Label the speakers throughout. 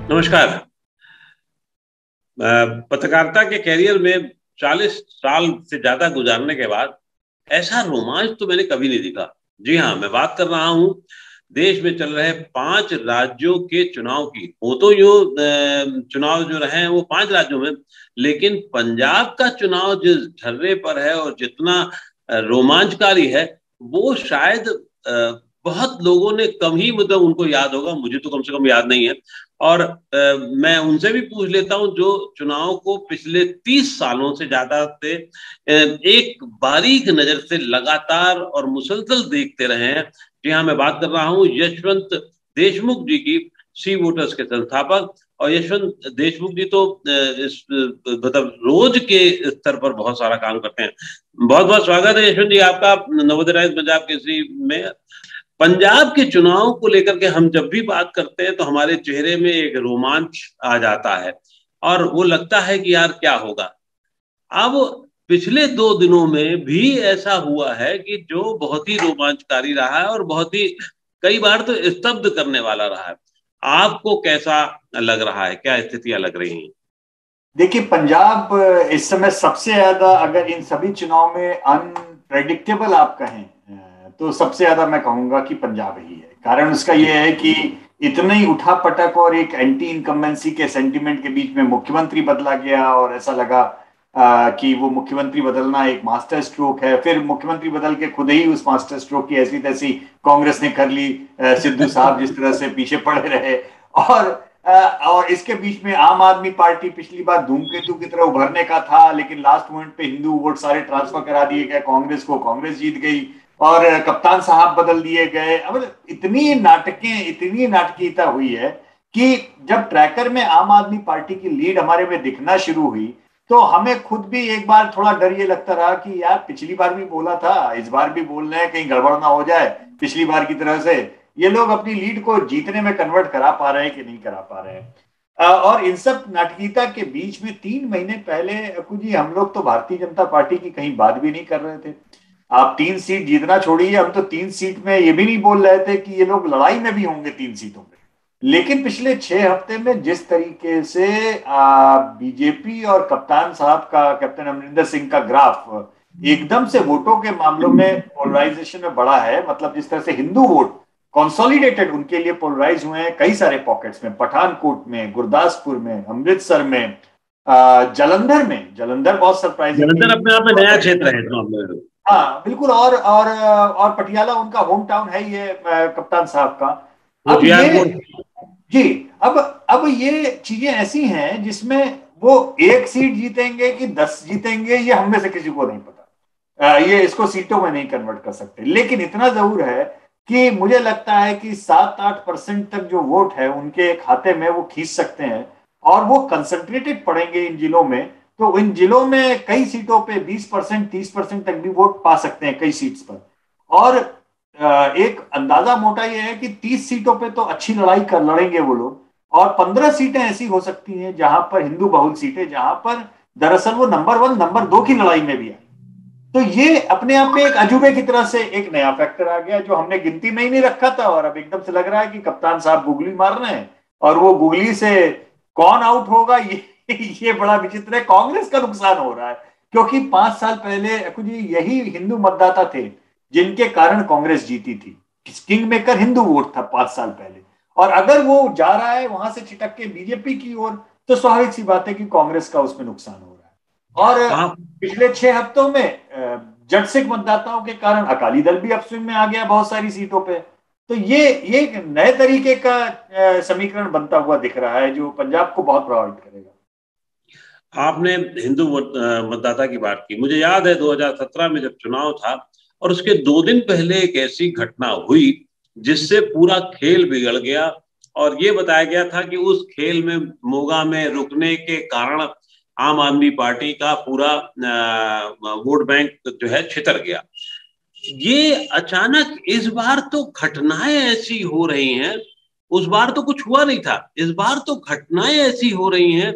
Speaker 1: नमस्कार। पत्रकारिता के कैरियर में 40 साल से ज्यादा गुजारने के बाद ऐसा रोमांच तो मैंने कभी नहीं देखा। जी हाँ, मैं बात कर रहा हूँ देश में चल रहे 5 राज्यों के चुनाव की। वो तो चुनाव जो रहे हैं वो 5 राज्यों में, लेकिन पंजाब का चुनाव जिस ढर्रे पर है और जितना रोमांचकारी है, वो शायद बहुत लोगों ने कम ही, मतलब उनको याद होगा। मुझे तो कम से कम याद नहीं है। और मैं उनसे भी पूछ लेता हूं जो चुनाव को पिछले 30 सालों से ज्यादा से एक बारीक नजर से लगातार और मुसलसल देखते रहे हैं। जी हाँ, मैं बात कर रहा हूं यशवंत देशमुख जी की, सी वोटर्स के संस्थापक। और यशवंत देशमुख जी तो इस मतलब रोज के स्तर पर बहुत सारा काम करते हैं। बहुत बहुत स्वागत है यशवंत जी आपका नवोदय टाइम्स पंजाब केसरी में। पंजाब के चुनाव को लेकर के हम जब भी बात करते हैं तो हमारे चेहरे में एक रोमांच आ जाता है और वो लगता है कि यार क्या होगा। अब पिछले 2 दिनों में भी ऐसा हुआ है कि जो बहुत ही रोमांचकारी रहा है और बहुत ही कई बार तो स्तब्ध करने वाला रहा है। आपको कैसा लग रहा है, क्या स्थितियां लग रही हैं?
Speaker 2: देखिए, पंजाब इस समय सबसे ज्यादा, अगर इन सभी चुनाव में अनप्रेडिक्टेबल आप कहें, तो सबसे ज्यादा मैं कहूंगा कि पंजाब ही है। कारण उसका
Speaker 1: जी।
Speaker 2: यह है कि इतने ही उठापटक और एक एंटी इनकम्बेंसी के सेंटिमेंट के बीच में मुख्यमंत्री बदला गया और ऐसा लगा कि वो मुख्यमंत्री बदलना एक मास्टर स्ट्रोक है। फिर मुख्यमंत्री बदल के खुद ही उस मास्टर स्ट्रोक की ऐसी तैसी कांग्रेस ने कर ली। सिद्धू साहब जिस तरह से पीछे पड़े रहे, और और इसके बीच में आम आदमी पार्टी पिछली बार धूमकेतु की तरह उभरने का था, लेकिन लास्ट मोमेंट पे हिंदू वोट सारे ट्रांसफर करा दिए गए कांग्रेस को, कांग्रेस जीत गई। और कप्तान साहब बदल दिए गए। अब इतनी नाटकीयता हुई है कि जब ट्रैकर में आम आदमी पार्टी की लीड हमारे में दिखना शुरू हुई, तो हमें खुद भी एक बार थोड़ा डर ये लगता रहा कि यार पिछली बार भी बोला था, इस बार भी बोल रहे हैं, कहीं गड़बड़ ना हो जाए पिछली बार की तरह से ये लोग अपनी लीड को जीतने में कन्वर्ट करा पा रहे हैं कि नहीं करा पा रहे हैं। और इन सब नाटकीयता के बीच में 3 महीने पहले अकू जी, हम लोग तो भारतीय जनता पार्टी की कहीं बात भी नहीं कर रहे थे। आप 3 सीट जीतना छोड़िए, हम तो 3 सीट में ये भी नहीं बोल रहे थे कि ये लोग लड़ाई में भी होंगे 3 सीटों में। लेकिन पिछले 6 हफ्ते में जिस तरीके से बीजेपी और कप्तान साहब का, कैप्टन अमरिंदर सिंह का ग्राफ एकदम से वोटों के मामलों में पोलराइजेशन में बढ़ा है, मतलब जिस तरह से हिंदू वोट कंसोलिडेटेड उनके लिए पोलराइज हुए हैं कई सारे पॉकेट्स में, पठानकोट में, गुरदासपुर में, अमृतसर में, जलंधर बहुत सरप्राइजिंगली।
Speaker 1: जलंधर अपने आप में नया क्षेत्र है इस मामले में।
Speaker 2: हाँ बिल्कुल। और पटियाला उनका होम टाउन है ये, कप्तान साहब का। अब ये,
Speaker 1: होशियारपुर।
Speaker 2: जी, अब ये चीजें ऐसी हैं जिसमें वो 1 सीट जीतेंगे कि 10 जीतेंगे ये हम में से किसी को नहीं पता। ये इसको सीटों में नहीं कन्वर्ट कर सकते, लेकिन इतना जरूर है कि मुझे लगता है कि 7-8% तक जो वोट है उनके खाते में वो खींच सकते हैं। और वो कंसंट्रेटेड पड़ेंगे इन जिलों में, तो इन जिलों में कई सीटों पे 20% 30% तक भी वोट पा सकते हैं कई सीट्स पर। और एक अंदाजा मोटा ये है कि 30 सीटों पे तो अच्छी लड़ाई कर लड़ेंगे वो लोग, और 15 सीटें ऐसी हो सकती हैं जहां पर हिंदू बहुल सीटें, जहां पर दरअसल वो नंबर 1 नंबर 2 की लड़ाई में भी है। तो ये अपने आप में एक अजूबे की तरह से एक नया फैक्टर आ गया जो हमने गिनती में ही नहीं रखा था, और अब एकदम से लग रहा है कि कप्तान साहब गुगली मार रहे हैं। और वो गुगली से कौन आउट होगा ये बड़ा विचित्र है। कांग्रेस का नुकसान हो रहा है, क्योंकि 5 साल पहले कुछ यही हिंदू मतदाता थे जिनके कारण कांग्रेस जीती थी। किंग मेकर हिंदू वोट था 5 साल पहले, और अगर वो जा रहा है वहां से छिटक के बीजेपी की ओर, तो स्वाभाविक सी बात है कि कांग्रेस का उसमें नुकसान हो रहा है। और
Speaker 1: आप
Speaker 2: पिछले 6 हफ्तों में जट सिख मतदाताओं के कारण अकाली दल भी अपस्विंग में आ गया बहुत सारी सीटों पे। तो ये एक नए तरीके का समीकरण बनता हुआ दिख रहा है जो पंजाब को बहुत प्रभावित करेगा।
Speaker 1: आपने हिंदू मतदाता की बात की। मुझे याद है 2017 में जब चुनाव था और उसके 2 दिन पहले एक ऐसी घटना हुई जिससे पूरा खेल बिगड़ गया। और ये बताया गया था कि उस खेल में मोगा में रुकने के कारण आम आदमी पार्टी का पूरा वोट बैंक जो है छितर गया। ये अचानक इस बार तो घटनाएं ऐसी हो रही हैं, उस बार तो कुछ हुआ नहीं था, इस बार तो घटनाएं ऐसी हो रही हैं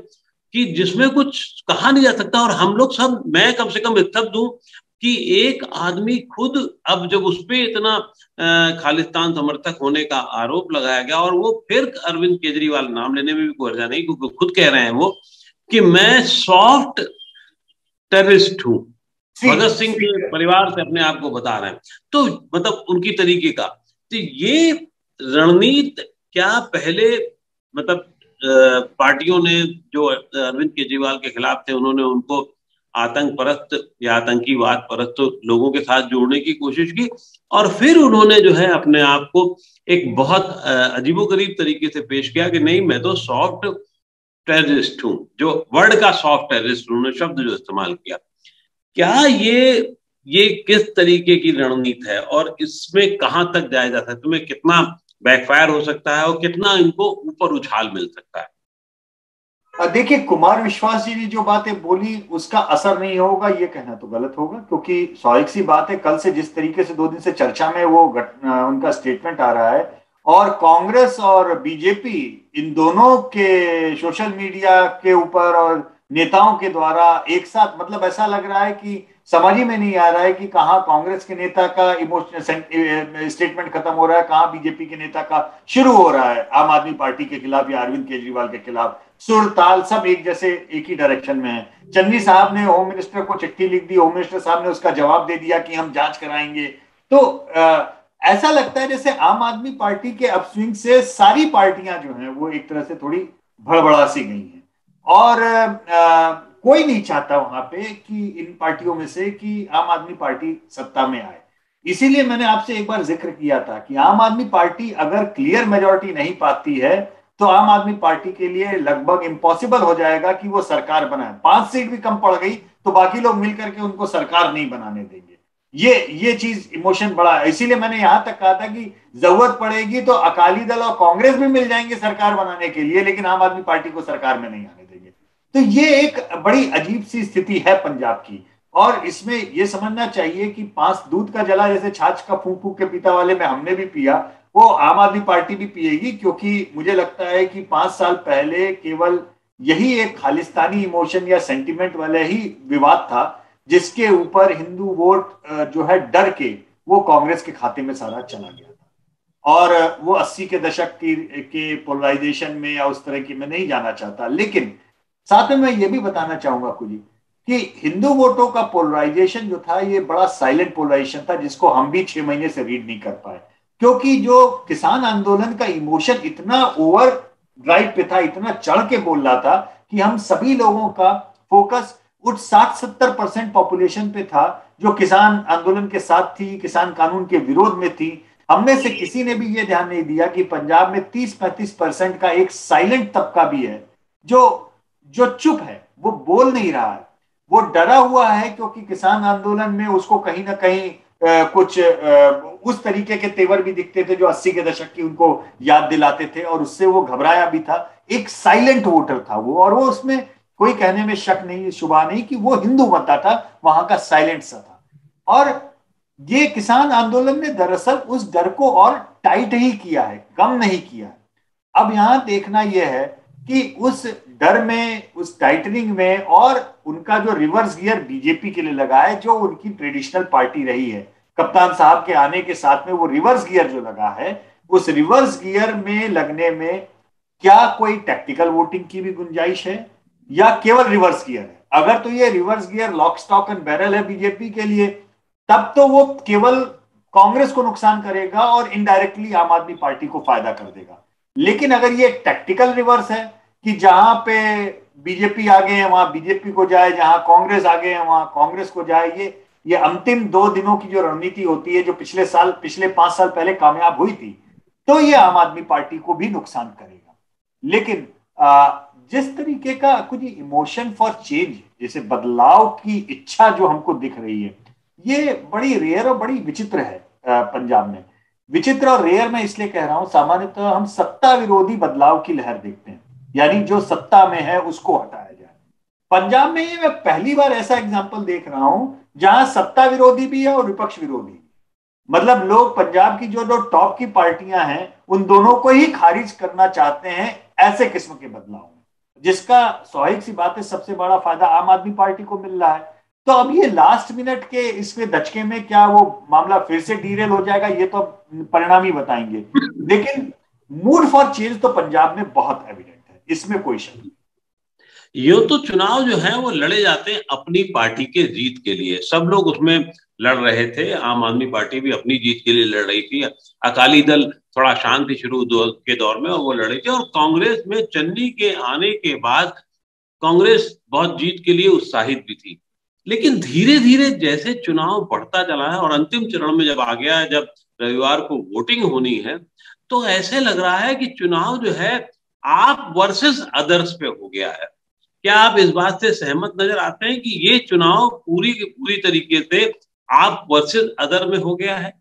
Speaker 1: कि जिसमें कुछ कहा नहीं जा सकता। और हम लोग सब, मैं कम से कम स्तब्ध हूं कि एक आदमी खुद, अब जब उस पे इतना खालिस्तान समर्थक होने का आरोप लगाया गया, और वो फिर अरविंद केजरीवाल, नाम लेने में भी कोई हर्जा नहीं क्योंकि खुद कह रहे हैं वो कि मैं सॉफ्ट टेररिस्ट हूं, भगत सिंह के परिवार से अपने आप को बता रहे हैं, तो मतलब उनकी तरीके का। तो ये रणनीति क्या पहले मतलब पार्टियों ने जो अरविंद केजरीवाल के खिलाफ थे, उन्होंने उनको आतंक परस्त या आतंकीवाद परस्त लोगों के साथ जोड़ने की कोशिश की, और फिर उन्होंने जो है अपने आप को एक बहुत अजीबोगरीब तरीके से पेश किया कि नहीं, मैं तो सॉफ्ट टेररिस्ट हूं, जो वर्ड का सॉफ्ट टेररिस्ट, उन्होंने शब्द जो इस्तेमाल किया। क्या ये किस तरीके की रणनीति है और इसमें कहां तक जाया जा सकता है? तुम्हें कितना बैकफायर हो सकता है और कितना इनको ऊपर उछाल मिल सकता है?
Speaker 2: देखिए, कुमार विश्वास जी ने जो बातें बोली उसका असर नहीं होगा ये कहना तो गलत होगा, क्योंकि स्वाभाविक सी बात है, कल से जिस तरीके से 2 दिन से चर्चा में वो उनका स्टेटमेंट आ रहा है, और कांग्रेस और बीजेपी इन दोनों के सोशल मीडिया के ऊपर और नेताओं के द्वारा एक साथ, मतलब ऐसा लग रहा है कि समझ ही में नहीं आ रहा है कि कहाँ कांग्रेस के नेता का इमोशनल स्टेटमेंट खत्म हो रहा है, कहाँ बीजेपी के नेता का शुरू हो रहा है, आम आदमी पार्टी के खिलाफ या अरविंद केजरीवाल के खिलाफ। सुर ताल सब एक जैसे, एक ही डायरेक्शन में है। चन्नी साहब ने होम मिनिस्टर को चिट्ठी लिख दी, होम मिनिस्टर साहब ने उसका जवाब दे दिया कि हम जांच कराएंगे। तो ऐसा लगता है जैसे आम आदमी पार्टी के अपस्विंग से सारी पार्टियां जो हैं वो एक तरह से थोड़ी भड़बड़ा सी गई हैं, और कोई नहीं चाहता वहां पे कि इन पार्टियों में से कि आम आदमी पार्टी सत्ता में आए। इसीलिए मैंने आपसे एक बार जिक्र किया था कि आम आदमी पार्टी अगर क्लियर मेजोरिटी नहीं पाती है तो आम आदमी पार्टी के लिए लगभग इम्पॉसिबल हो जाएगा कि वो सरकार बनाए। 5 सीट भी कम पड़ गई तो बाकी लोग मिलकर के उनको सरकार नहीं बनाने देंगे। ये चीज इमोशन बड़ा है। इसीलिए मैंने यहां तक कहा था कि जरूरत पड़ेगी तो अकाली दल और कांग्रेस भी मिल जाएंगे सरकार बनाने के लिए, लेकिन आम आदमी पार्टी को सरकार में नहीं आने देंगे। तो ये एक बड़ी अजीब सी स्थिति है पंजाब की, और इसमें यह समझना चाहिए कि 5 दूध का जला जैसे छाछ का फूंक फूंक के पीता वाले में हमने भी पिया, वो आम आदमी पार्टी भी पिएगी, क्योंकि मुझे लगता है कि 5 साल पहले केवल यही एक खालिस्तानी इमोशन या सेंटिमेंट वाला ही विवाद था जिसके ऊपर हिंदू वोट जो है डर के वो कांग्रेस के खाते में सारा चला गया था, और वो 80 के दशक के पोलराइजेशन में या उस तरह की मैं नहीं जाना चाहता। लेकिन साथ में मैं ये भी बताना चाहूंगा कुछ कि हिंदू वोटों का पोलराइजेशन जो था ये बड़ा साइलेंट पोलराइजेशन था, जिसको हम भी 6 महीने से रीड नहीं कर पाए, क्योंकि जो किसान आंदोलन का इमोशन इतना ओवर ड्राइव पे था, इतना चढ़ के बोल रहा था कि हम सभी लोगों का फोकस उस 60-70% पॉपुलेशन पे था जो किसान आंदोलन के साथ थी, किसान कानून के विरोध में थी। हमने से किसी ने भी ये ध्यान नहीं दिया कि पंजाब में 30-35% का एक साइलेंट तबका भी है जो चुप है, वो बोल नहीं रहा है, वो डरा हुआ है, क्योंकि किसान आंदोलन में उसको कहीं ना कहीं कुछ उस तरीके के तेवर भी दिखते थे जो 80 के दशक की उनको याद दिलाते थे, और उससे वो घबराया भी था। एक साइलेंट वोटर था वो, और वो उसमें कोई कहने में शक नहीं, शुबा नहीं कि वो हिंदू मतदाता था, वहां का साइलेंट सा था। और ये किसान आंदोलन ने दरअसल उस डर को और टाइट ही किया है, कम नहीं किया। अब यहां देखना यह है कि उस डर में, उस टाइटनिंग में, और उनका जो रिवर्स गियर बीजेपी के लिए लगा है, जो उनकी ट्रेडिशनल पार्टी रही है, कप्तान साहब के आने के साथ में वो रिवर्स गियर जो लगा है, उस रिवर्स गियर में लगने में क्या कोई टैक्टिकल वोटिंग की भी गुंजाइश है या केवल रिवर्स गियर है? अगर तो ये reverse gear lock stock and barrel है बीजेपी के लिए, तब तो वो केवल कांग्रेस को नुकसान करेगा और इनडायरेक्टली आम आदमी पार्टी को फायदा कर देगा। लेकिन अगर ये टैक्टिकल रिवर्स है कि जहां पे बीजेपी आगे है वहां बीजेपी को जाए, जहां कांग्रेस आगे है वहां कांग्रेस को जाए, ये अंतिम 2 दिनों की जो रणनीति होती है जो पिछले 5 साल पहले कामयाब हुई थी, तो ये आम आदमी पार्टी को भी नुकसान करेगा। लेकिन जिस तरीके का कुछ इमोशन फॉर चेंज, जैसे बदलाव की इच्छा जो हमको दिख रही है, ये बड़ी रेयर और बड़ी विचित्र है पंजाब में। विचित्र और रेयर मैं इसलिए कह रहा हूं, सामान्यतः हम सत्ता विरोधी बदलाव की लहर देखते हैं, यानी जो सत्ता में है उसको हटाया जाए। पंजाब में ये मैं पहली बार ऐसा एग्जाम्पल देख रहा हूं जहां सत्ता विरोधी भी है और विपक्ष विरोधी। मतलब लोग पंजाब की जो टॉप की पार्टियां हैं उन दोनों को ही खारिज करना चाहते हैं ऐसे किस्म के बदलाव में, जिसका स्वाभाविक सी बात है सबसे बड़ा फायदा आम आदमी पार्टी को मिल रहा है। तो अब ये लास्ट मिनट के इसमें दचके में क्या वो मामला फिर से डीरेल हो जाएगा, ये तो परिणाम ही बताएंगे। लेकिन मूड फॉर चेंज तो पंजाब में बहुत एविडेंट है, इसमें कोई शक नहीं।
Speaker 1: ये तो चुनाव जो है वो लड़े जाते हैं अपनी पार्टी के जीत के लिए, सब लोग उसमें लड़ रहे थे। आम आदमी पार्टी भी अपनी जीत के लिए लड़ रही थी, अकाली दल थोड़ा शांत थी शुरू के दौर में और वो लड़ रही थी, और कांग्रेस में चन्नी के आने के बाद कांग्रेस बहुत जीत के लिए उत्साहित भी थी। लेकिन धीरे धीरे जैसे चुनाव बढ़ता चला है और अंतिम चरण में जब आ गया है, जब रविवार को वोटिंग होनी है, तो ऐसे लग रहा है कि चुनाव जो है आप वर्सेस अदर्स पे हो गया है। क्या आप इस बात से सहमत नजर आते हैं कि ये चुनाव पूरी की पूरी तरीके से आप वर्सेस अदर में हो गया है?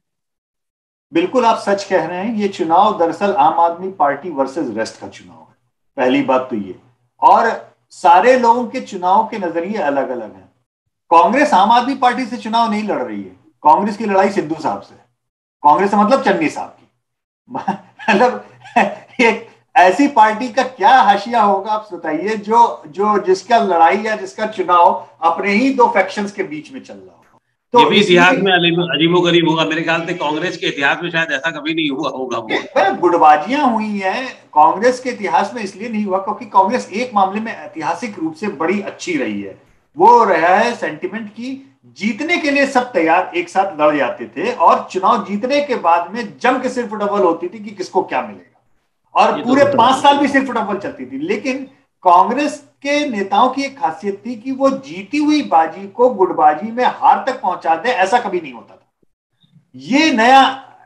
Speaker 2: बिल्कुल आप सच कह रहे हैं, ये चुनाव दरअसल आम आदमी पार्टी वर्सेस रेस्ट का चुनाव है, पहली बात तो ये। और सारे लोगों के चुनाव के नजरिए अलग अलग हैं। कांग्रेस आम आदमी पार्टी से चुनाव नहीं लड़ रही है, कांग्रेस की लड़ाई सिद्धू साहब से, कांग्रेस से मतलब चन्नी साहब की। मतलब एक ऐसी पार्टी का क्या हाशिया होगा आप बताइए, जो जो जिसका लड़ाई या जिसका चुनाव अपने ही दो फैक्शंस के बीच में चल रहा हो।
Speaker 1: तो ये
Speaker 2: तो
Speaker 1: भी इतिहास में अजीबोगरीब होगा मेरे ख्याल से, कांग्रेस के इतिहास में शायद ऐसा कभी नहीं हुआ होगा। वो
Speaker 2: गुटबाजियां हुई हैं कांग्रेस के इतिहास में, इसलिए नहीं हुआ क्योंकि कांग्रेस एक मामले में ऐतिहासिक रूप से बड़ी अच्छी रही है, वो रहा है सेंटिमेंट की। जीतने के लिए सब तैयार एक साथ लड़ जाते थे और चुनाव जीतने के बाद में जम के सिर्फ डबल होती थी कि किसको क्या मिलेगा, और पूरे 5 साल भी सिर्फ डबल चलती थी। लेकिन कांग्रेस के नेताओं की एक खासियत थी कि वो जीती हुई बाजी को गुटबाजी में हार तक पहुंचा दे, ऐसा कभी नहीं होता था। ये नया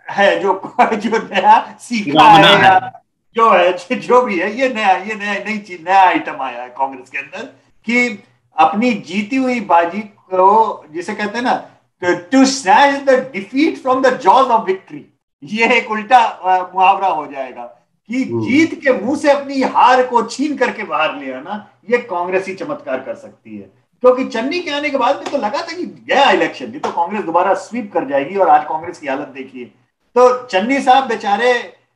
Speaker 2: है जो जो नया सीखा है या जो है जो भी है, ये नया नई चीज, नया आइटम आया है कांग्रेस के अंदर कि अपनी जीती हुई बाजी को, जिसे कहते हैं ना, to snatch the defeat from the jaws of victory, ये एक उल्टा मुहावरा हो जाएगा कि जीत के मुंह से अपनी हार को छीन करके बाहर ले आना, ये कांग्रेस ही चमत्कार कर सकती है। क्योंकि चन्नी के आने के बाद में तो लगा था कि गया इलेक्शन, ये तो कांग्रेस दोबारा स्वीप कर जाएगी, और आज कांग्रेस की हालत देखिए। तो चन्नी साहब बेचारे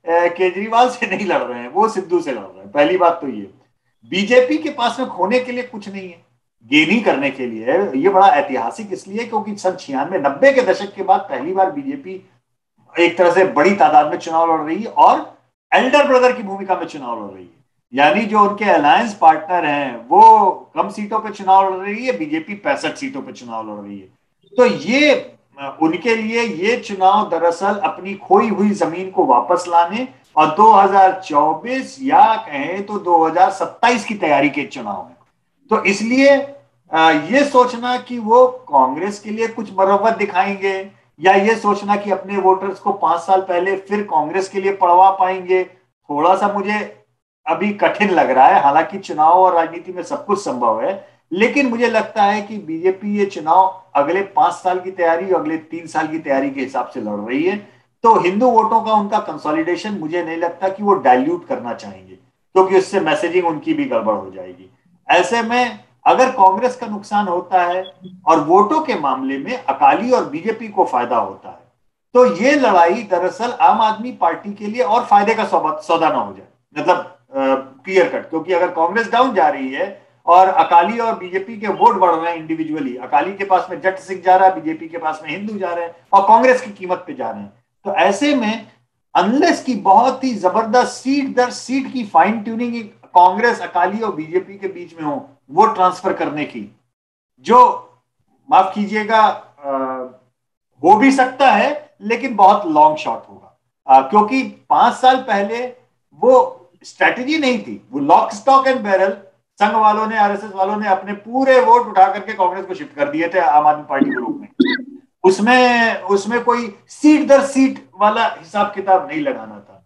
Speaker 2: केजरीवाल से नहीं लड़ रहे हैं, वो सिद्धू से लड़ रहे हैं, पहली बात तो ये। बीजेपी के पास में खोने के लिए कुछ नहीं है, गेन ही करने के लिए है। ये बड़ा ऐतिहासिक इसलिए क्योंकि सन 96-90 के दशक के बाद पहली बार बीजेपी एक तरह से बड़ी तादाद में चुनाव लड़ रही है और एल्डर ब्रदर की भूमिका में चुनाव लड़ रही है। यानी जो उनके अलायंस पार्टनर हैं वो कम सीटों पे चुनाव लड़ रही है, बीजेपी 65 सीटों पे चुनाव लड़ रही है। तो ये उनके लिए ये चुनाव दरअसल अपनी खोई हुई जमीन को वापस लाने और 2024 या कहें तो 2027 की तैयारी के चुनाव है। तो इसलिए ये सोचना कि वो कांग्रेस के लिए कुछ मरम्मत दिखाएंगे या ये सोचना कि अपने वोटर्स को 5 साल पहले फिर कांग्रेस के लिए पढ़वा पाएंगे, थोड़ा सा मुझे अभी कठिन लग रहा है। हालांकि चुनाव और राजनीति में सब कुछ संभव है, लेकिन मुझे लगता है कि बीजेपी ये चुनाव अगले 5 साल की तैयारी, अगले 3 साल की तैयारी के हिसाब से लड़ रही है। तो हिंदू वोटों का उनका कंसोलिडेशन मुझे नहीं लगता कि वो डाइल्यूट करना चाहेंगे, क्योंकि उससे मैसेजिंग उनकी भी गड़बड़ हो जाएगी। ऐसे में अगर कांग्रेस का नुकसान होता है और वोटों के मामले में अकाली और बीजेपी को फायदा होता है, तो ये लड़ाई दरअसल आम आदमी पार्टी के लिए और फायदे का सौदा ना हो जाए, मतलब क्लियर कट। क्योंकि अगर कांग्रेस डाउन जा रही है और अकाली और बीजेपी के वोट बढ़ रहे हैं इंडिविजुअली, अकाली के पास में जट सिंह जा रहा है, बीजेपी के पास में हिंदू जा रहे हैं और कांग्रेस की कीमत पे जा रहे हैं, तो ऐसे में अनलेस की बहुत ही जबरदस्त सीट दर सीट की फाइन ट्यूनिंग कांग्रेस, अकाली और बीजेपी के बीच में हो, वोट ट्रांसफर करने की, जो माफ कीजिएगा हो भी सकता है लेकिन बहुत लॉन्ग शॉट होगा। क्योंकि 5 साल पहले वो स्ट्रेटेजी नहीं थी, वो लॉक स्टॉक एंड बैरल संघ वालों ने, आरएसएस वालों ने अपने पूरे वोट उठा करके कांग्रेस को शिफ्ट कर दिए थे आम आदमी पार्टी के रूप में। उसमें कोई सीट दर सीट वाला हिसाब किताब नहीं लगाना था।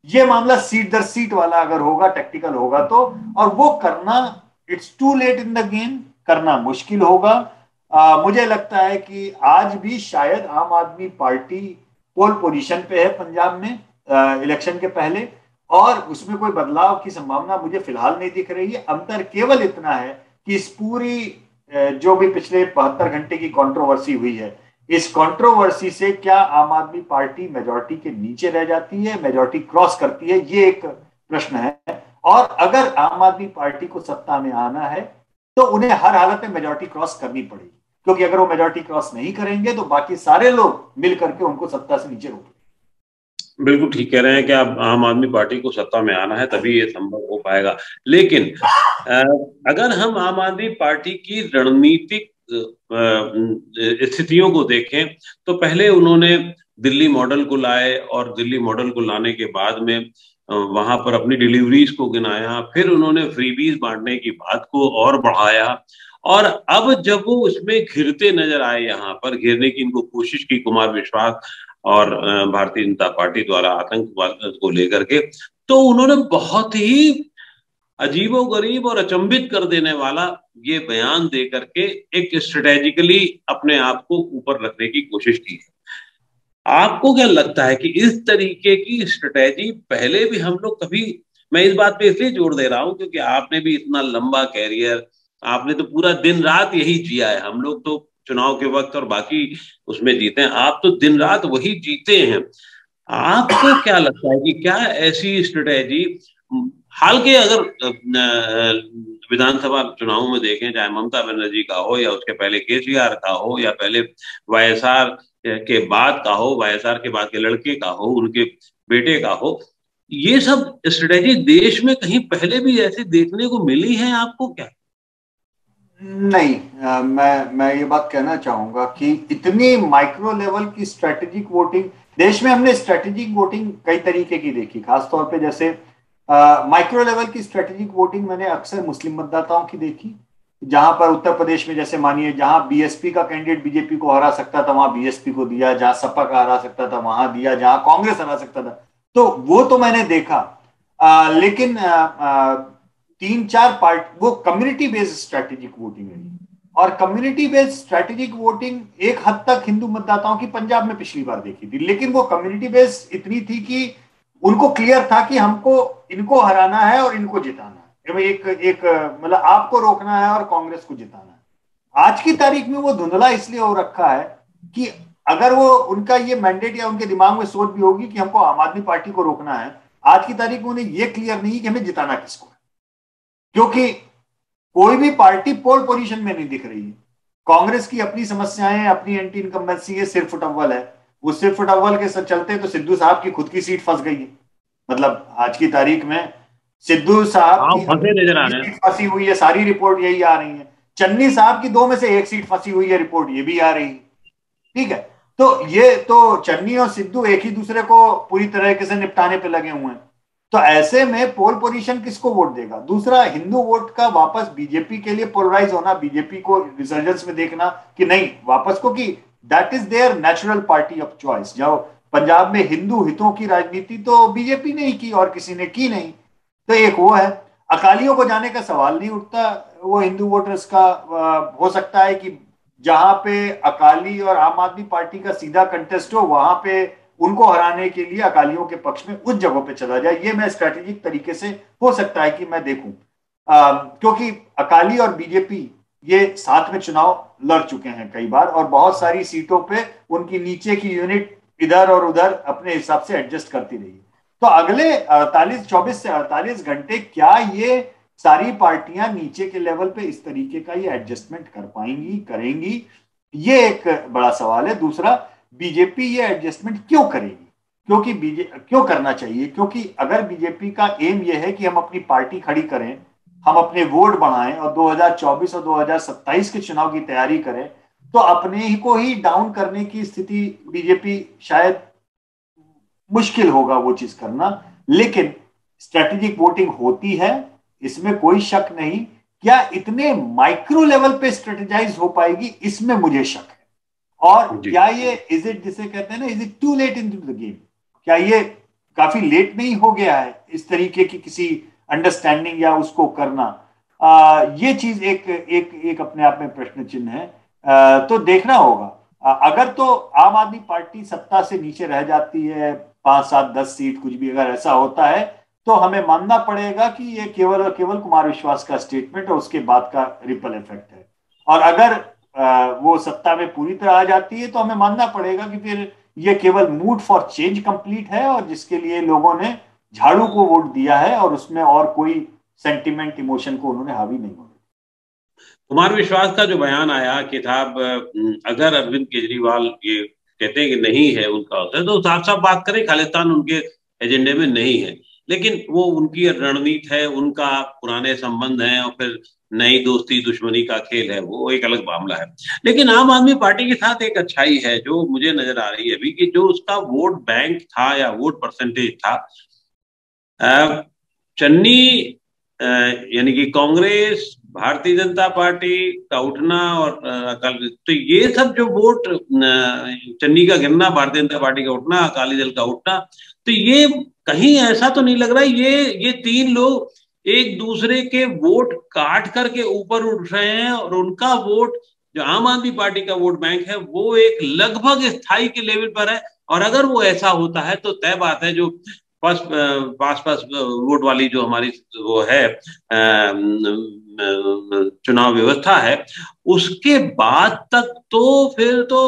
Speaker 2: ये मामला सीट दर सीट वाला अगर होगा, टेक्टिकल होगा तो, और वो करना it's too late in the game, करना मुश्किल होगा। मुझे लगता है कि आज भी शायद आम आदमी पार्टी पोल पोजीशन पे है पंजाब में इलेक्शन के पहले, और उसमें कोई बदलाव की संभावना मुझे फिलहाल नहीं दिख रही है। अंतर केवल इतना है कि इस पूरी जो भी पिछले 72 घंटे की कंट्रोवर्सी हुई है, इस कंट्रोवर्सी से क्या आम आदमी पार्टी मेजॉरिटी के नीचे रह जाती है, मेजॉरिटी क्रॉस करती है, ये एक प्रश्न है। और अगर आम आदमी पार्टी को सत्ता में आना है तो उन्हें हर हालत में मेजॉरिटी क्रॉस करनी पड़ेगी, क्योंकि अगर वो मेजॉरिटी क्रॉस नहीं करेंगे तो बाकी सारे लोग मिल करके उनको सत्ता से नीचे रोकेंगे।
Speaker 1: बिल्कुल ठीक कह रहे हैं कि आप आम आदमी पार्टी को सत्ता में आना है तभी ये संभव हो पाएगा। लेकिन अ, अगर हम आम आदमी पार्टी की रणनीतिक स्थितियों को देखें तो पहले उन्होंने दिल्ली मॉडल को लाए और दिल्ली मॉडल को लाने के बाद में वहां पर अपनी डिलीवरीज को गिनाया, फिर उन्होंने फ्रीबीज बांटने की बात को और बढ़ाया, और अब जब वो उसमें घिरते नजर आए, यहाँ पर घिरने की इनको कोशिश की कुमार विश्वास और भारतीय जनता पार्टी द्वारा आतंकवाद को लेकर के, तो उन्होंने बहुत ही अजीबोगरीब और अचंभित कर देने वाला ये बयान दे करके एक स्ट्रेटेजिकली अपने आप को ऊपर रखने की कोशिश की है। आपको क्या लगता है कि इस तरीके की स्ट्रेटेजी पहले भी हम लोग कभी, मैं इस बात पे इसलिए जोर दे रहा हूं क्योंकि आपने भी इतना लंबा कैरियर, आपने तो पूरा दिन रात यही जिया है। हम लोग तो चुनाव के वक्त और बाकी उसमें जीते हैं, आप तो दिन रात वही जीते हैं। आपको क्या लगता है कि क्या ऐसी स्ट्रेटेजी हाल के अगर विधानसभा चुनावों में देखें, चाहे ममता बनर्जी का हो या उसके पहले केसीआर का हो या पहले वाईएसआर के बाद का हो, वाईएसआर के बाद के लड़के का हो, उनके बेटे का हो, ये सब स्ट्रेटेजी देश में कहीं पहले भी ऐसी देखने को मिली है आपको क्या?
Speaker 2: नहीं, मैं ये बात कहना चाहूंगा कि इतनी माइक्रो लेवल की स्ट्रेटेजिक वोटिंग देश में हमने स्ट्रेटेजिक वोटिंग कई तरीके की देखी, खासतौर पे जैसे माइक्रो लेवल की स्ट्रेटेजिक वोटिंग मैंने अक्सर मुस्लिम मतदाताओं की देखी, जहां पर उत्तर प्रदेश में जैसे मानिए जहां बीएसपी का कैंडिडेट बीजेपी को हरा सकता था वहां बीएसपी को दिया, जहां सपा का हरा सकता था वहां दिया, जहां कांग्रेस हरा सकता था, तो वो तो मैंने देखा। लेकिन तीन चार पार्ट वो कम्युनिटी बेस्ड स्ट्रेटेजिक वोटिंग है, और कम्युनिटी बेस्ड स्ट्रेटेजिक वोटिंग एक हद तक हिंदू मतदाताओं की पंजाब में पिछली बार देखी थी, लेकिन वो कम्युनिटी बेस्ड इतनी थी कि उनको क्लियर था कि हमको इनको हराना है और इनको जिताना है, एक एक मतलब आपको रोकना है और कांग्रेस को जिताना है। आज की तारीख में वो धुंधला इसलिए हो रखा है कि अगर वो उनका ये मैंडेट या उनके दिमाग में सोच भी होगी कि हमको आम आदमी पार्टी को रोकना है, आज की तारीख में उन्हें ये क्लियर नहीं कि हमें जिताना किसको है, क्योंकि कोई भी पार्टी पोल पोजीशन में नहीं दिख रही है। कांग्रेस की अपनी समस्याएं, अपनी एंटी इनकम्बेंसी है, सिर फुटअव्वल है, वो सिर फुटअव्वल के चलते तो सिद्धू साहब की खुद की सीट फंस गई है। मतलब आज की तारीख में सिद्धू साहब की
Speaker 1: फंसे नजर आ रहे
Speaker 2: सीट
Speaker 1: हैं।
Speaker 2: फंसी हुई है, सारी रिपोर्ट यही आ रही है। चन्नी साहब की 2 में से 1 सीट फंसी हुई है, रिपोर्ट ये भी आ रही है। ठीक है, तो ये तो चन्नी और सिद्धू एक ही दूसरे को पूरी तरीके से निपटाने पे लगे हुए हैं। तो ऐसे में पोल पोजीशन किसको वोट देगा? दूसरा, हिंदू वोट का वापस बीजेपी के लिए पोलराइज होना, बीजेपी को रिजर्जेंस में देखना कि नहीं वापस को, कि that is there natural party of choice. जब पंजाब में हिंदू हितों की राजनीति तो बीजेपी ने ही की और किसी ने की नहीं, तो एक वो है। अकालियों को जाने का सवाल नहीं उठता, वो हिंदू वोटर्स का हो सकता है कि जहां पे अकाली और आम आदमी पार्टी का सीधा कंटेस्ट हो वहां पे उनको हराने के लिए अकालियों के पक्ष में उस जगहों पे चला जाए। ये मैं स्ट्रेटेजिक तरीके से हो सकता है कि मैं देखूं, क्योंकि अकाली और बीजेपी ये साथ में चुनाव लड़ चुके हैं कई बार, और बहुत सारी सीटों पे उनकी नीचे की यूनिट इधर और उधर अपने हिसाब से एडजस्ट करती रही। तो अगले 24 से 48 घंटे क्या ये सारी पार्टियां नीचे के लेवल पे इस तरीके का ये एडजस्टमेंट कर पाएंगी, करेंगी, ये एक बड़ा सवाल है। दूसरा, बीजेपी ये एडजस्टमेंट क्यों करेगी? क्योंकि क्यों करना चाहिए? क्योंकि अगर बीजेपी का एम ये है कि हम अपनी पार्टी खड़ी करें, हम अपने वोट बढ़ाएं और 2024 और 2027 के चुनाव की तैयारी करें, तो अपने ही को ही डाउन करने की स्थिति बीजेपी शायद मुश्किल होगा वो चीज करना। लेकिन स्ट्रेटेजिक वोटिंग होती है, इसमें कोई शक नहीं। क्या इतने माइक्रो लेवल पे स्ट्रेटेजाइज हो पाएगी, इसमें मुझे शक है। और क्या ये इज इट, जिसे कहते हैं ना, is it too late in to the game, क्या ये काफी लेट नहीं हो गया है इस तरीके की किसी अंडरस्टैंडिंग या उसको करना? ये चीज एक एक एक अपने आप में प्रश्न चिन्ह है। तो देखना होगा। अगर तो आम आदमी पार्टी सत्ता से नीचे रह जाती है, 5, 7, 10 सीट कुछ भी अगर ऐसा होता है, तो हमें मानना पड़ेगा कि ये केवल और केवल कुमार विश्वास का स्टेटमेंट और उसके बाद का रिपल इफेक्ट है। और अगर वो सत्ता में पूरी तरह आ जाती है तो हमें मानना पड़ेगा कि फिर ये केवल मूड फॉर चेंज कंप्लीट है, और जिसके लिए लोगों ने झाड़ू को वोट दिया है, और उसमें और कोई सेंटिमेंट इमोशन को उन्होंने हावी नहीं होने।
Speaker 1: कुमार विश्वास का जो बयान आया कि साहब अगर अरविंद केजरीवाल ये कहते हैं कि नहीं है उनका होता है तो साफ साफ बात करें, खालिस्तान उनके एजेंडे में नहीं है। लेकिन वो उनकी रणनीति है, उनका पुराने संबंध है और फिर नई दोस्ती दुश्मनी का खेल है, वो एक अलग मामला है। लेकिन आम आदमी पार्टी के साथ एक अच्छाई है जो मुझे नजर आ रही है अभी, कि जो उसका वोट बैंक था या वोट परसेंटेज था, चन्नी यानी कि कांग्रेस, भारतीय जनता पार्टी का उठना और अकाली, तो ये सब जो वोट चन्नी का गिरना, भारतीय जनता पार्टी का उठना, अकाली दल का उठना, तो ये कहीं ऐसा तो नहीं लग रहा है ये तीन लोग एक दूसरे के वोट काट करके ऊपर उठ रहे हैं और उनका वोट, जो आम आदमी पार्टी का वोट बैंक है, वो एक लगभग स्थायी के लेवल पर है। और अगर वो ऐसा होता है तो तय बात है, जो पास पास पास वोट वाली जो हमारी वो है चुनाव व्यवस्था है, उसके बाद तक तो फिर तो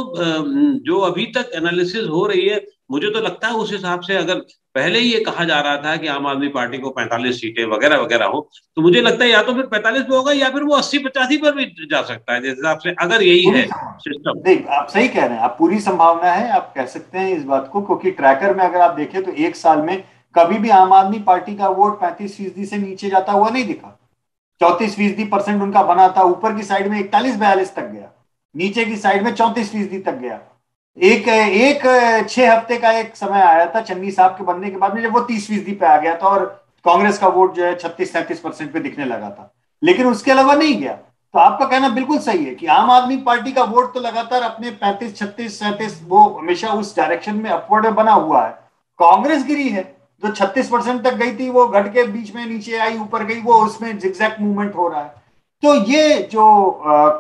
Speaker 1: जो अभी तक एनालिसिस हो रही है, मुझे तो लगता है उस हिसाब से अगर पहले ही ये कहा जा रहा था कि आम आदमी पार्टी को 45 सीटें वगैरह वगैरह हो, तो मुझे लगता है या तो फिर 45 पे होगा या फिर वो 80-85 पर भी जा सकता है, जिस हिसाब से अगर यही है सिस्टम।
Speaker 2: नहीं, आप सही कह रहे हैं, आप पूरी संभावना है, आप कह सकते हैं इस बात को, क्योंकि ट्रैकर में अगर आप देखें तो एक साल में कभी भी आम आदमी पार्टी का वोट 35% से नीचे जाता हुआ नहीं दिखा। 34% उनका बना था, ऊपर की साइड में 41-42 तक गया, नीचे की साइड में 34% तक गया। एक एक 6 हफ्ते का एक समय आया था चन्नी साहब के बनने के बाद में, जब वो 30% पे आ गया था और कांग्रेस का वोट जो है 36-37% पे दिखने लगा था, लेकिन उसके अलावा नहीं गया। तो आपका कहना बिल्कुल सही है कि आम आदमी पार्टी का वोट तो लगातार अपने 35, 36, 37 वो हमेशा उस डायरेक्शन में अपवर्ड में बना हुआ है। कांग्रेस गिरी है, जो 36% तक गई थी वो घट के बीच में नीचे आई, ऊपर गई, वो उसमें जिगजैग मूवमेंट हो रहा है। तो ये जो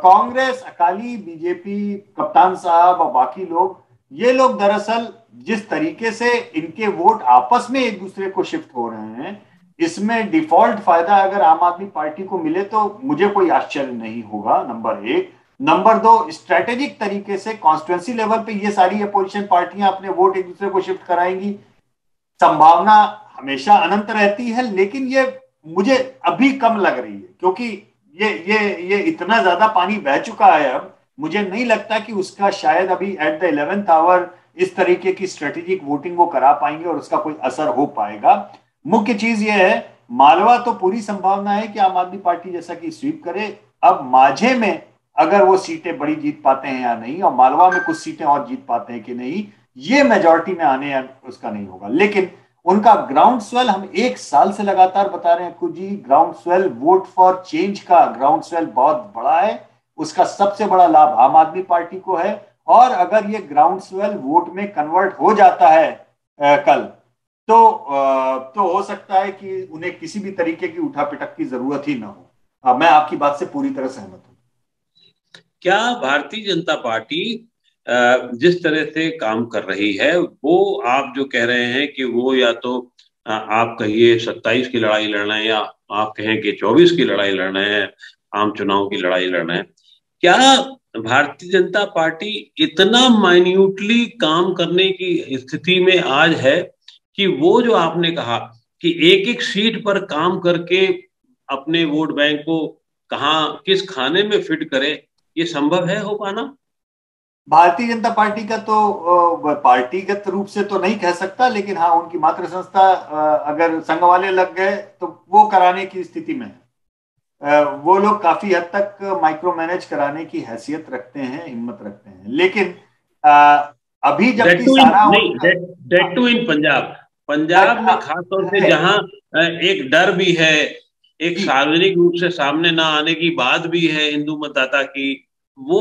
Speaker 2: कांग्रेस, अकाली, बीजेपी, कप्तान साहब और बाकी लोग, ये लोग दरअसल जिस तरीके से इनके वोट आपस में एक दूसरे को शिफ्ट हो रहे हैं, इसमें डिफॉल्ट फायदा अगर आम आदमी पार्टी को मिले तो मुझे कोई आश्चर्य नहीं होगा, नंबर एक। नंबर दो, स्ट्रेटेजिक तरीके से कॉन्स्टिट्यूंसी लेवल पे ये सारी अपोजिशन पार्टियां अपने वोट एक दूसरे को शिफ्ट कराएंगी, संभावना हमेशा अनंत रहती है, लेकिन ये मुझे अभी कम लग रही है, क्योंकि ये इतना ज्यादा पानी बह चुका है अब, मुझे नहीं लगता कि उसका शायद अभी एट द 11th आवर इस तरीके की स्ट्रेटेजिक वोटिंग वो करा पाएंगे और उसका कोई असर हो पाएगा। मुख्य चीज ये है, मालवा तो पूरी संभावना है कि आम आदमी पार्टी जैसा कि स्वीप करे। अब माझे में अगर वो सीटें बड़ी जीत पाते हैं या नहीं, और मालवा में कुछ सीटें और जीत पाते हैं कि नहीं, ये मेजॉरिटी में आने या उसका नहीं होगा। लेकिन उनका ग्राउंड स्वेल, हम एक साल से लगातार बता रहे हैं कुछ जी, ground swell, vote for change का ग्राउंड स्वेल बहुत बड़ा है, उसका सबसे बड़ा लाभ आम आदमी पार्टी को है। और अगर ये ग्राउंड स्वेल वोट में कन्वर्ट हो जाता है कल, तो हो सकता है कि उन्हें किसी भी तरीके की उठापिटक की जरूरत ही ना हो। मैं आपकी बात से पूरी तरह सहमत हूं।
Speaker 1: क्या भारतीय जनता पार्टी जिस तरह से काम कर रही है, वो आप जो कह रहे हैं कि वो या तो आप कहिए 27 की लड़ाई लड़ना है या आप कहें कि 24 की लड़ाई लड़ना है, आम चुनाव की लड़ाई लड़ना है, क्या भारतीय जनता पार्टी इतना माइन्यूटली काम करने की स्थिति में आज है कि वो जो आपने कहा कि एक एक सीट पर काम करके अपने वोट बैंक को कहाँ किस खाने में फिट करे, ये संभव है हो पाना?
Speaker 2: भारतीय जनता पार्टी का तो पार्टीगत रूप से तो नहीं कह सकता, लेकिन हाँ, उनकी मातृ संस्था अगर संघ वाले लग गए तो वो कराने की स्थिति में है। वो लोग काफी हद तक माइक्रो मैनेज कराने की हैसियत रखते हैं, हिम्मत रखते हैं, लेकिन अभी जबकि सारा
Speaker 1: डेट टू इन पंजाब में खासतौर से जहां एक डर भी है, एक सार्वजनिक रूप से सामने ना आने की बात भी है हिंदू मतदाता की, वो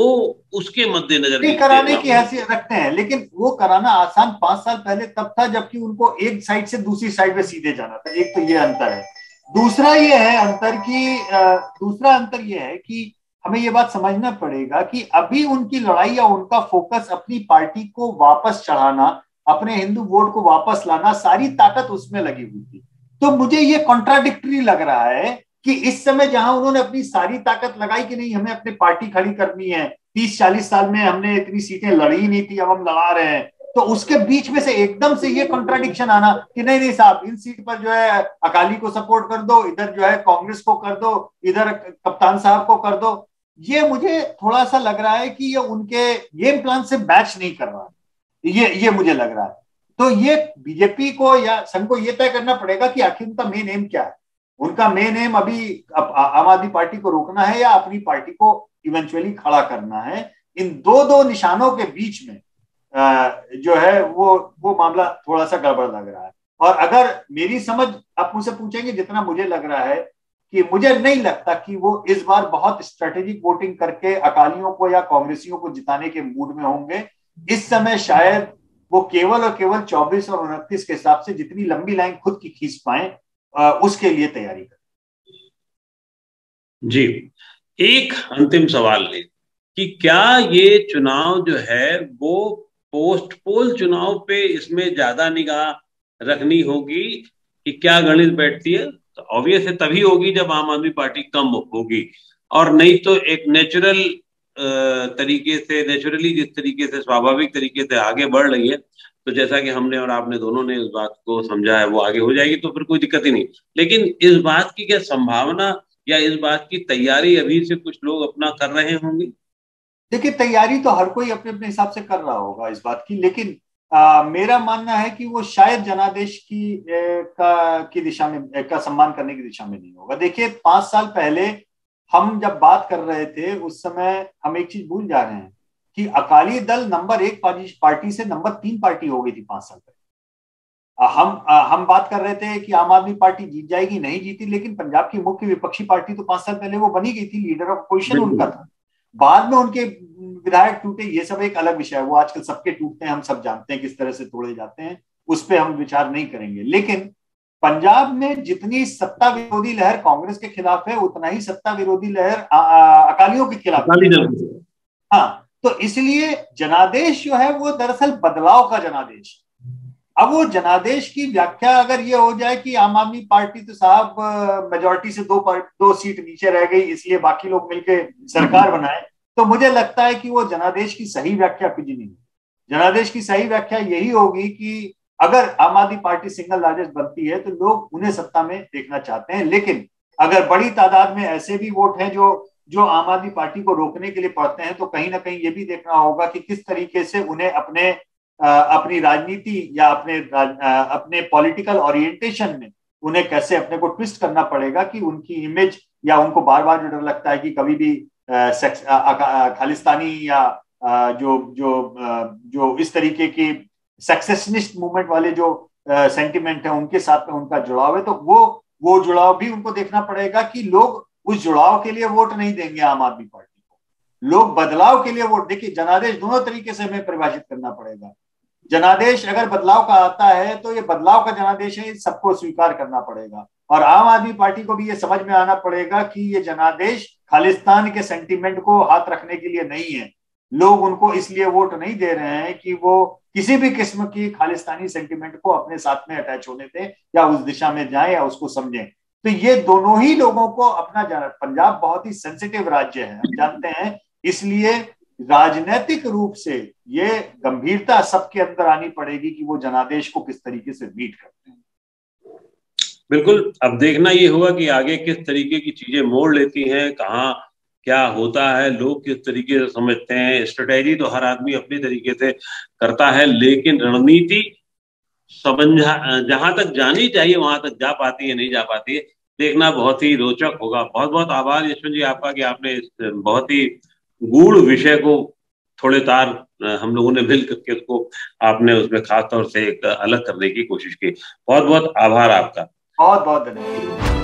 Speaker 1: उसके मद्देनजर भी
Speaker 2: कराने की हैसियत रखते हैं। लेकिन वो कराना आसान 5 साल पहले तब था जबकि उनको एक साइड से दूसरी साइड में सीधे जाना था। एक तो ये अंतर है। दूसरा ये है कि हमें ये बात समझना पड़ेगा कि अभी उनकी लड़ाई या उनका फोकस अपनी पार्टी को वापस चढ़ाना, अपने हिंदू वोट को वापस लाना, सारी ताकत उसमें लगी हुई थी। तो मुझे ये कॉन्ट्राडिक्टरी लग रहा है कि इस समय जहां उन्होंने अपनी सारी ताकत लगाई कि नहीं, हमें अपनी पार्टी खड़ी करनी है, 30-40 साल में हमने इतनी सीटें लड़ी ही नहीं थी, अब हम लड़ा रहे हैं, तो उसके बीच में से एकदम से ये कॉन्ट्राडिक्शन आना कि नहीं नहीं साहब, इन सीट पर जो है अकाली को सपोर्ट कर दो, इधर जो है कांग्रेस को कर दो, इधर कप्तान साहब को कर दो। ये मुझे थोड़ा सा लग रहा है कि ये उनके गेम प्लान से मैच नहीं कर रहा है, ये मुझे लग रहा है। तो ये बीजेपी को या संघ को ये तय करना पड़ेगा कि आखिर उनका मेन एम क्या है। उनका मेन एम अभी आम आदमी पार्टी को रोकना है या अपनी पार्टी को इवेंचुअली खड़ा करना है। इन दो निशानों के बीच में जो है वो मामला थोड़ा सा गड़बड़ लग रहा है। और अगर मेरी समझ आप मुझसे पूछेंगे, जितना मुझे लग रहा है कि मुझे नहीं लगता कि वो इस बार बहुत स्ट्रेटेजिक वोटिंग करके अकालियों को या कांग्रेसियों को जिताने के मूड में होंगे। इस समय शायद वो केवल और केवल 24 और 29 के हिसाब से जितनी लंबी लाइन खुद की खींच पाए उसके लिए तैयारी करें।
Speaker 1: जी, एक अंतिम सवाल है कि क्या ये चुनाव जो है वो पोस्ट पोल चुनाव पे इसमें ज्यादा निगाह रखनी होगी कि क्या गणित बैठती है? तो ऑब्वियस है तभी होगी जब आम आदमी पार्टी कम होगी, और नहीं तो एक नेचुरल तरीके से, नेचुरली जिस तरीके से, स्वाभाविक तरीके से आगे बढ़ रही है, तो जैसा कि हमने और आपने दोनों ने इस बात को समझा है वो आगे हो जाएगी, तो फिर कोई दिक्कत ही नहीं। लेकिन इस बात की क्या संभावना या इस बात की तैयारी अभी से कुछ लोग अपना कर रहे होंगे?
Speaker 2: देखिए, तैयारी तो हर कोई अपने अपने हिसाब से कर रहा होगा इस बात की, लेकिन मेरा मानना है कि वो शायद जनादेश की दिशा में का सम्मान करने की दिशा में नहीं होगा। देखिए, 5 साल पहले हम जब बात कर रहे थे उस समय हम एक चीज भूल जा रहे हैं कि अकाली दल नंबर 1 पार्टी से नंबर 3 पार्टी हो गई थी 5 साल पहले। हम बात कर रहे थे कि आम आदमी पार्टी जीत जाएगी, नहीं जीती, लेकिन पंजाब की मुख्य विपक्षी पार्टी तो 5 साल पहले वो बनी गई थी, लीडर ऑफ अपोजिशन उनका था। बाद में उनके विधायक टूटे, ये सब एक अलग विषय है, वो आजकल सबके टूटते हैं, हम सब जानते हैं किस तरह से तोड़े जाते हैं, उस पर हम विचार नहीं करेंगे। लेकिन पंजाब में जितनी सत्ता विरोधी लहर कांग्रेस के खिलाफ है, उतना ही सत्ता विरोधी लहर अकालियों के खिलाफ है। हाँ, तो इसलिए जनादेश जो है वो दरअसल बदलाव का जनादेश। अब वो जनादेश की व्याख्या अगर ये हो जाए कि आम आदमी पार्टी तो साहब मेजोरिटी से दो सीट नीचे रह गई, इसलिए बाकी लोग मिलकर सरकार बनाए, तो मुझे लगता है कि वो जनादेश की सही व्याख्या कुछ नहीं है। जनादेश की सही व्याख्या यही होगी कि अगर आम आदमी पार्टी सिंगल लार्जेस्ट बनती है तो लोग उन्हें सत्ता में देखना चाहते हैं, लेकिन अगर बड़ी तादाद में ऐसे भी वोट हैं जो आम आदमी पार्टी को रोकने के लिए पड़ते हैं, तो कहीं ना कहीं ये भी देखना होगा कि किस तरीके से उन्हें अपनी राजनीति या अपने पॉलिटिकल ओरिएंटेशन में उन्हें कैसे अपने को ट्विस्ट करना पड़ेगा कि उनकी इमेज, या उनको बार बार जो डर लगता है कि कभी भी खालिस्तानी या जो इस तरीके की सक्सेशनिस्ट मूवमेंट वाले जो सेंटिमेंट है उनके साथ में उनका जुड़ाव है, तो वो जुड़ाव भी उनको देखना पड़ेगा कि लोग उस जुड़ाव के लिए वोट नहीं देंगे आम आदमी पार्टी को, लोग बदलाव के लिए वोट। देखिए, जनादेश दोनों तरीके से हमें परिभाषित करना पड़ेगा। जनादेश अगर बदलाव का आता है तो ये बदलाव का जनादेश है, सबको स्वीकार करना पड़ेगा, और आम आदमी पार्टी को भी ये समझ में आना पड़ेगा कि ये जनादेश खालिस्तान के सेंटीमेंट को हाथ रखने के लिए नहीं है। लोग उनको इसलिए वोट नहीं दे रहे हैं कि वो किसी भी किस्म की खालिस्तानी सेंटीमेंट को अपने साथ में अटैच होने दें या उस दिशा में जाएं या उसको समझें। तो ये दोनों ही लोगों को अपना पंजाब बहुत ही सेंसिटिव राज्य है, हम जानते हैं, इसलिए राजनीतिक रूप से ये गंभीरता सबके अंदर आनी पड़ेगी कि वो जनादेश को किस तरीके से मीट करते हैं।
Speaker 1: बिल्कुल, अब देखना ये होगा कि आगे किस तरीके की चीजें मोड़ लेती हैं, कहाँ क्या होता है, लोग किस तरीके से समझते हैं। स्ट्रेटेजी तो हर आदमी अपनी तरीके से करता है, लेकिन रणनीति जहां तक जानी चाहिए वहां तक जा पाती है, नहीं जा पाती है, देखना बहुत ही रोचक होगा। बहुत बहुत आभार यशवंत जी आपका कि आपने इस बहुत ही गूढ़ विषय को थोड़े तार हम लोगों ने मिल करके उसको आपने उसमें खास तौर से एक अलग करने की कोशिश की। बहुत बहुत आभार आपका।
Speaker 2: बहुत बहुत धन्यवाद।